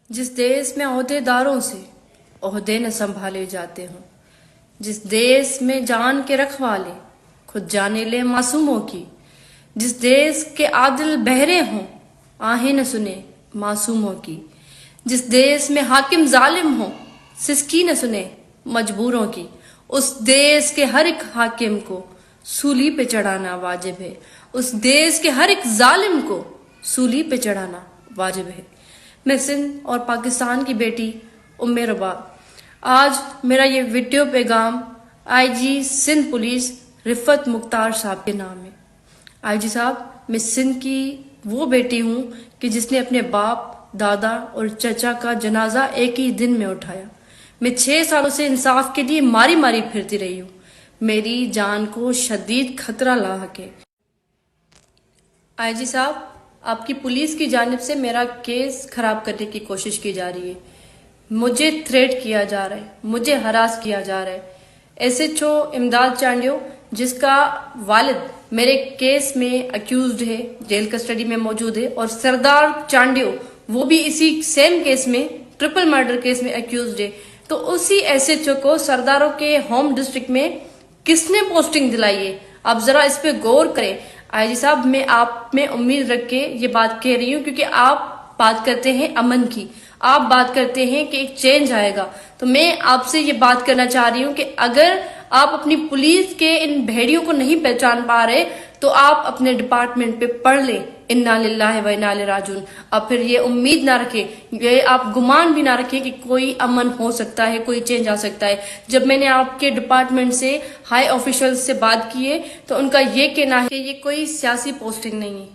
जिस देश में ओहदेदारों से ओहदे न संभाले जाते हों, जिस देश में जान के रखवाले खुद जाने ले मासूमों की, जिस देश के आदिल बहरे हों आहें न सुने मासूमों की, जिस देश में हाकिम जालिम हो सिसकी न सुने मजबूरों की, उस देश के हर एक हाकिम को सूली पे चढ़ाना वाजिब है। उस देश के हर एक जालिम को सूली पे चढ़ाना वाजिब है। मैं सिंध और पाकिस्तान की बेटी उम्मे रबा, आज मेरा ये वीडियो पैगाम आईजी सिंध पुलिस रिफत मुख्तार साहब के नाम है। आईजी साहब, मैं सिंध की वो बेटी हूँ कि जिसने अपने बाप, दादा और चचा का जनाजा एक ही दिन में उठाया। मैं 6 सालों से इंसाफ के लिए मारी मारी फिरती रही हूँ। मेरी जान को शदीद खतरा लाहक है। आईजी साहब, आपकी पुलिस की जानिब से मेरा केस खराब करने की कोशिश की जा रही है। मुझे थ्रेट किया जा रहा है, मुझे हरास किया जा रहा है। एसएचओ इमदाद चांडियो, जिसका वालिद मेरे केस में अक्यूज्ड है, जेल कस्टडी में मौजूद है, और सरदार चांडियो वो भी इसी सेम केस में, ट्रिपल मर्डर केस में अक्यूज्ड है। तो उसी एसएचओ को सरदारों के होम डिस्ट्रिक्ट में किसने पोस्टिंग दिलाई है? आप जरा इस पे गौर करें। आईजी साहब, मैं आप में उम्मीद रख के ये बात कह रही हूँ क्योंकि आप बात करते हैं अमन की, आप बात करते हैं कि एक चेंज आएगा। तो मैं आपसे ये बात करना चाह रही हूँ कि अगर आप अपनी पुलिस के इन भेड़ियों को नहीं पहचान पा रहे तो आप अपने डिपार्टमेंट पे पढ़ लें इन्ना लिल्लाहि व इन्ना इलैहि राजिऊन। अब फिर ये उम्मीद ना रखें, ये आप गुमान भी ना रखें कि कोई अमन हो सकता है, कोई चेंज आ सकता है। जब मैंने आपके डिपार्टमेंट से हाई ऑफिशियल्स से बात की है तो उनका ये कहना है कि ये कोई सियासी पोस्टिंग नहीं है।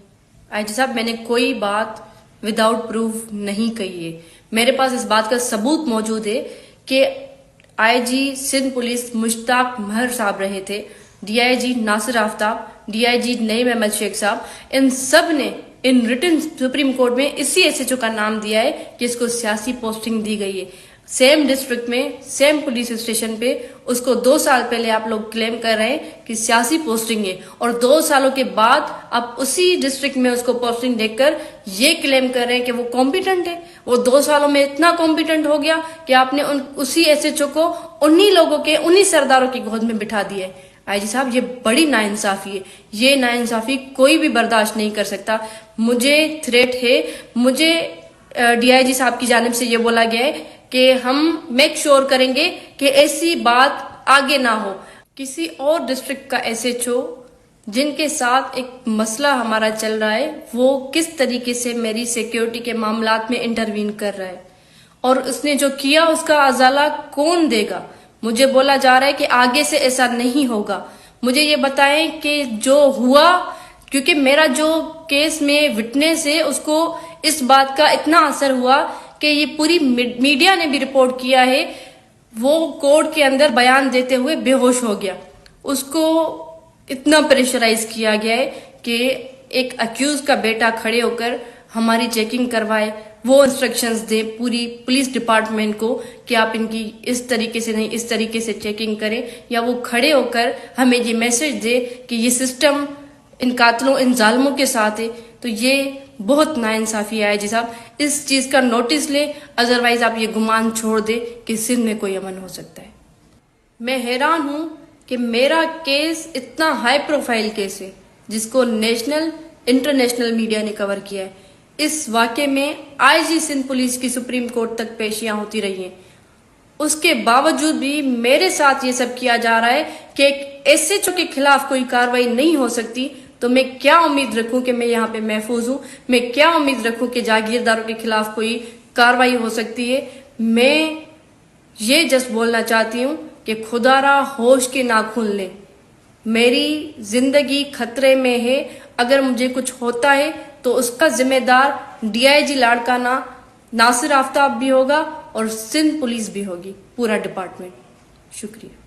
आईजी साहब, मैंने कोई बात विदाउट प्रूफ नहीं कही है। मेरे पास इस बात का सबूत मौजूद है कि आईजी सिंध पुलिस मुश्ताक महर साहब रहे थे, डीआईजी नासिर आफ्ताब, डीआईजी नईम अहमद शेख साहब, इन सब ने इन रिटन सुप्रीम कोर्ट में इसी एसएचओ का नाम दिया है कि इसको सियासी पोस्टिंग दी गई है। सेम डिस्ट्रिक्ट में, सेम पुलिस स्टेशन पे उसको 2 साल पहले आप लोग क्लेम कर रहे हैं कि सियासी पोस्टिंग है, और 2 सालों के बाद आप उसी डिस्ट्रिक्ट में उसको पोस्टिंग देकर ये क्लेम कर रहे हैं कि वो कॉम्पिटेंट है। वो 2 सालों में इतना कॉम्पिटेंट हो गया कि आपने उसी एसएचओ को उन्हीं लोगों के, उन्हीं सरदारों की गोद में बिठा दिया है। आईजी साहब, ये बड़ी नाइंसाफी है। ये नाइंसाफी कोई भी बर्दाश्त नहीं कर सकता। मुझे थ्रेट है, मुझे डीआईजी साहब की जानिब से ये बोला गया है कि हम मेक श्योर करेंगे कि ऐसी बात आगे ना हो। किसी और डिस्ट्रिक्ट का एसएचओ जिनके साथ एक मसला हमारा चल रहा है, वो किस तरीके से मेरी सिक्योरिटी के मामलात में इंटरवीन कर रहा है, और उसने जो किया उसका अजाला कौन देगा? मुझे बोला जा रहा है कि आगे से ऐसा नहीं होगा। मुझे ये बताएं कि जो हुआ, क्योंकि मेरा जो केस में विटनेस है उसको इस बात का इतना असर हुआ कि ये पूरी मीडिया ने भी रिपोर्ट किया है, वो कोर्ट के अंदर बयान देते हुए बेहोश हो गया। उसको इतना प्रेशराइज किया गया है कि एक अक्यूज का बेटा खड़े होकर हमारी चेकिंग करवाए, वो इंस्ट्रक्शंस दे पूरी पुलिस डिपार्टमेंट को कि आप इनकी इस तरीके से नहीं, इस तरीके से चेकिंग करें, या वो खड़े होकर हमें ये मैसेज दे कि ये सिस्टम इन कातलों, इन जालिमों के साथ है। तो ये बहुत नाइंसाफी है। आईजी साहब, इस चीज का नोटिस ले, अदरवाइज आप ये गुमान छोड़ दे कि सिंध में कोई अमन हो सकता है। मैं हैरान हूं कि मेरा केस इतना हाई प्रोफाइल केस है जिसको नेशनल, इंटरनेशनल मीडिया ने कवर किया है। इस वाकये में आईजी सिंध पुलिस की सुप्रीम कोर्ट तक पेशियां होती रही हैं। उसके बावजूद भी मेरे साथ ये सब किया जा रहा है कि एक एसएचओ के खिलाफ कोई कार्रवाई नहीं हो सकती। तो मैं क्या उम्मीद रखूं कि मैं यहाँ पे महफूज हूं? मैं क्या उम्मीद रखूं कि जागीरदारों के खिलाफ कोई कार्रवाई हो सकती है? मैं ये जस्ट बोलना चाहती हूँ कि खुदारा होश के नाखून ले, मेरी जिंदगी खतरे में है। अगर मुझे कुछ होता है तो उसका जिम्मेदार डीआईजी लाड़काना नासिर आफ्ताब भी होगा और सिंध पुलिस भी होगी, पूरा डिपार्टमेंट। शुक्रिया।